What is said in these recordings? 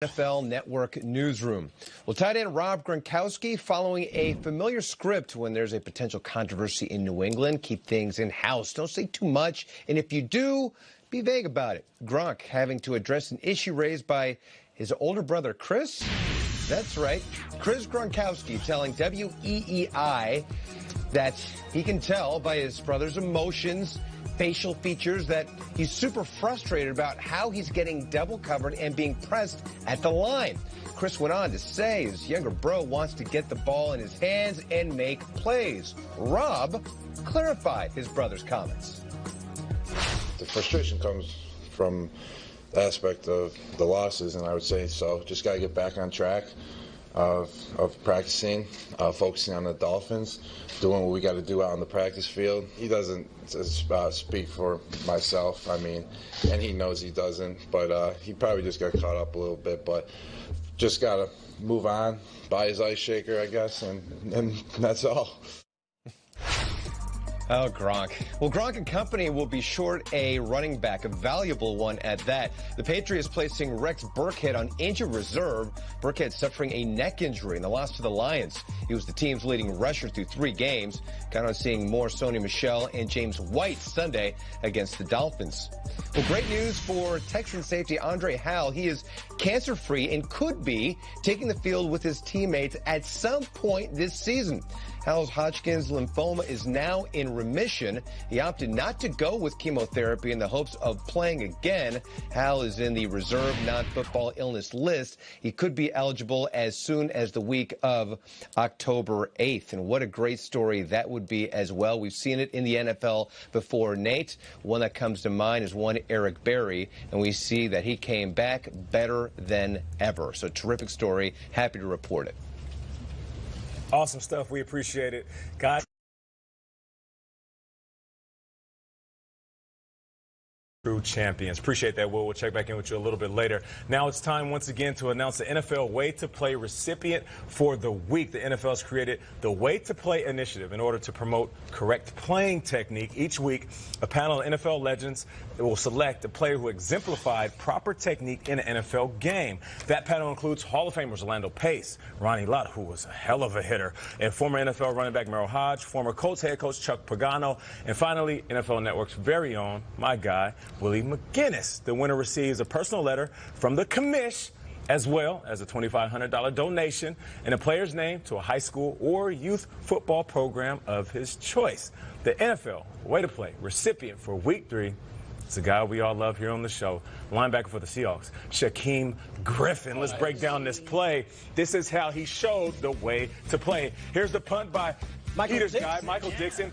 NFL Network newsroom. Well, tight end Rob Gronkowski following a familiar script when there's a potential controversy in New England. Keep things in-house. Don't say too much. And if you do, be vague about it. Gronk having to address an issue raised by his older brother, Chris. That's right. Chris Gronkowski telling WEEI that he can tell by his brother's emotions, facial features, that he's super frustrated about how he's getting double covered and being pressed at the line. Chris went on to say his younger bro wants to get the ball in his hands and make plays. Rob clarified his brother's comments. The frustration comes from the aspect of the losses, and I would say so. Just got to get back on track of practicing, focusing on the Dolphins, doing what we got to do out on the practice field. He doesn't speak for myself, I mean, and he knows he doesn't, but he probably just got caught up a little bit, but just got to move on, buy his ice shaker, I guess, and that's all. Oh, Gronk. Well, Gronk and company will be short a running back, a valuable one at that. The Patriots placing Rex Burkhead on injured reserve. Burkhead suffering a neck injury in the loss to the Lions. He was the team's leading rusher through 3 games. Count on seeing more Sony Michel and James White Sunday against the Dolphins. Well, great news for Texan safety Andre Hal. He is cancer-free and could be taking the field with his teammates at some point this season. Hal's Hodgkin's lymphoma is now in remission. He opted not to go with chemotherapy in the hopes of playing again. Hal is in the reserve non-football illness list. He could be eligible as soon as the week of October 8th. And what a great story that would be as well. We've seen it in the NFL before, Nate. One that comes to mind is one Eric Berry, and we see that he came back better than ever. So terrific story. Happy to report it. Awesome stuff. We appreciate it. Guys. True champions. Appreciate that, Will. We'll check back in with you a little bit later. Now it's time once again to announce the NFL Way to Play recipient for the week. The NFL has created the Way to Play initiative in order to promote correct playing technique. Each week, a panel of NFL legends will select a player who exemplified proper technique in an NFL game. That panel includes Hall of Famers Orlando Pace, Ronnie Lott, who was a hell of a hitter, and former NFL running back Merrill Hodge, former Colts head coach Chuck Pagano, and finally, NFL Network's very own, my guy, Willie McGinnis. The winner receives a personal letter from the commish, as well as a $2,500 donation and a player's name to a high school or youth football program of his choice. The NFL Way to Play recipient for Week 3. It's a guy we all love here on the show, linebacker for the Seahawks, Shaquem Griffin. Let's break down this play. This is how he showed the way to play. Here's the punt by Peter's guy, Michael Dixon.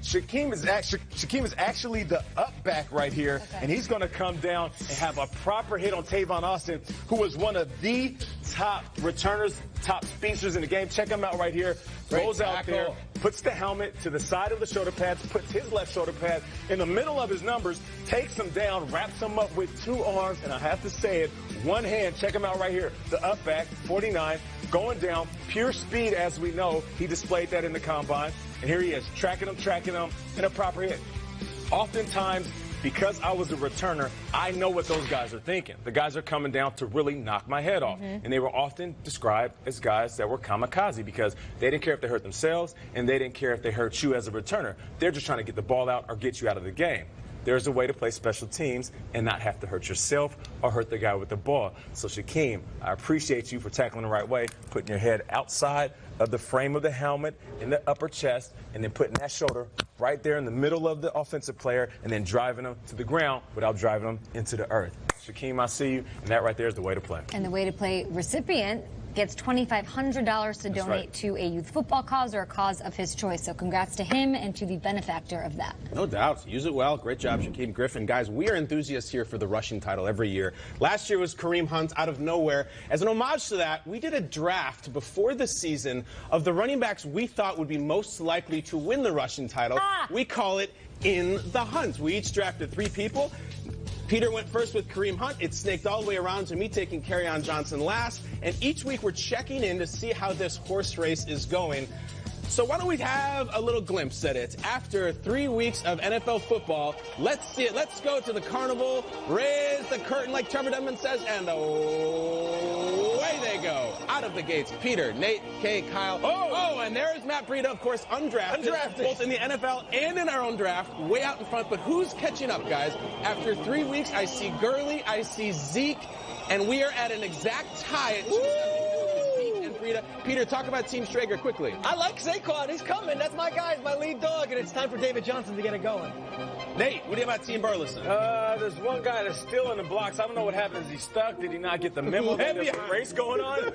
Shaquem is actually the up back right here, and he's going to come down and have a proper hit on Tavon Austin, who was one of the top returners, top speedsters in the game. Check him out right here. Goes out there, puts the helmet to the side of the shoulder pads, puts his left shoulder pad in the middle of his numbers, takes him down, wraps him up with 2 arms, and I have to say it, one hand. Check him out right here. The up back, 49, going down, pure speed as we know. He displayed that in the combine. And here he is, tracking him, in a proper hit. Oftentimes, because I was a returner, I know what those guys are thinking. The guys are coming down to really knock my head off. And they were often described as guys that were kamikaze because they didn't care if they hurt themselves and they didn't care if they hurt you as a returner. They're just trying to get the ball out or get you out of the game. There's a way to play special teams and not have to hurt yourself or hurt the guy with the ball. So, Shaquem, I appreciate you for tackling the right way, putting your head outside of the frame of the helmet in the upper chest, and then putting that shoulder right there in the middle of the offensive player, and then driving him to the ground without driving him into the earth. Shaquem, I see you, and that right there is the way to play. And the Way to Play recipient gets $2,500 to donate to a youth football cause or a cause of his choice. So congrats to him and to the benefactor of that. No doubt. Use it well. Great job, Shaquem Griffin. Guys, we are enthusiasts here for the rushing title every year. Last year was Kareem Hunt out of nowhere. As an homage to that, we did a draft before the season of the running backs we thought would be most likely to win the rushing title. We call it In the Hunt. We each drafted 3 people. Peter went first with Kareem Hunt. It snaked all the way around to me taking Kerryon Johnson last. And each week we're checking in to see how this horse race is going. So why don't we have a little glimpse at it? After 3 weeks of NFL football, let's see it. Let's go to the carnival, raise the curtain like Trevor Denman says, and away they go. Out of the gates, Peter, Nate, Kay, Kyle. Oh, and there's Matt Breida, of course, undrafted. Both in the NFL and in our own draft, way out in front. But who's catching up, guys? After 3 weeks, I see Gurley, I see Zeke, and we are at an exact tie at 270 Zeke and Breida. Peter, talk about Team Schrager quickly. I like Saquon. He's coming. That's my guy. He's my lead dog, and it's time for David Johnson to get it going. Nate, what do you have about Team Burleson? There's one guy that's still in the blocks. I don't know what happened. Is he stuck? Did he not get the memo that there's a race going on?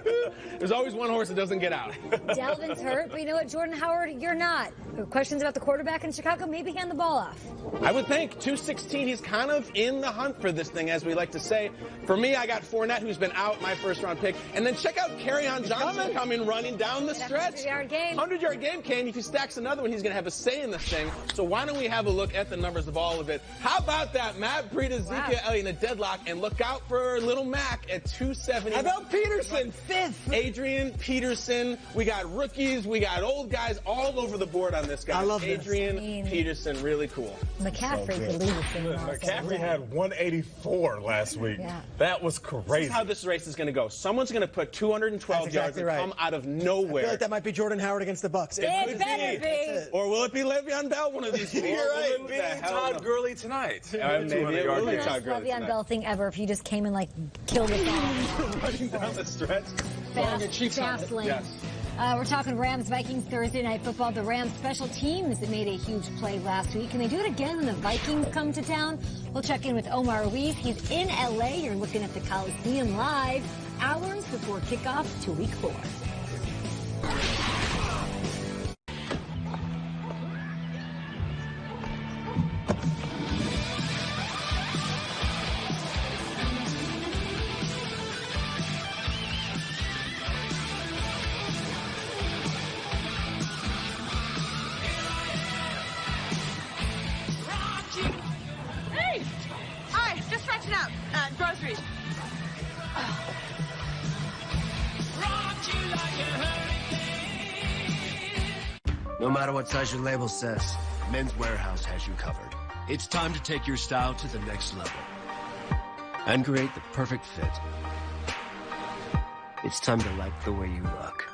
There's always one horse that doesn't get out. Dalvin's hurt, but you know what, Jordan Howard, you're not. Questions about the quarterback in Chicago? Maybe hand the ball off. I would think 216. He's kind of in the hunt for this thing, as we like to say. For me, I got Fournette, who's been out, my first-round pick. And then check out Kerryon Johnson coming running down the stretch. 100-yard game. 100-yard game, Kane. If he stacks another one, he's going to have a say in this thing. So why don't we have a look at the numbers of all of it? How about that? Matt Breida, Zeke Elliott in a deadlock. And look out for little Mac at 270. How about Peterson, 5th? Adrian Peterson. We got rookies. We got old guys all over the board on this guy. I love this. Adrian Peterson, really cool. McCaffrey could lead this thing. McCaffrey had 184 last week. Yeah. That was This crazy. is how this race is going to go. Someone's going to put 212 That's yards exactly and right. come out of I nowhere. feel like that might be Jordan Howard against the Bucks. It better be. Or will it be Le'Veon Bell one of these weeks? You're right. Who the Being hell Todd knows? Gurley tonight. Maybe it will be Todd Gurley Le'Veon tonight. Bell thing ever if you just came and like killed us all. Running down the stretch. Fast lane. Yes. We're talking Rams-Vikings Thursday Night Football. The Rams special teams made a huge play last week. Can they do it again when the Vikings come to town? We'll check in with Omar Ruiz. He's in L.A. You're looking at the Coliseum live hours before kickoff to Week 4. Hey! Hi, just stretching out. Groceries. No matter what size your label says, Men's Warehouse has you covered. It's time to take your style to the next level and create the perfect fit. It's time to like the way you look.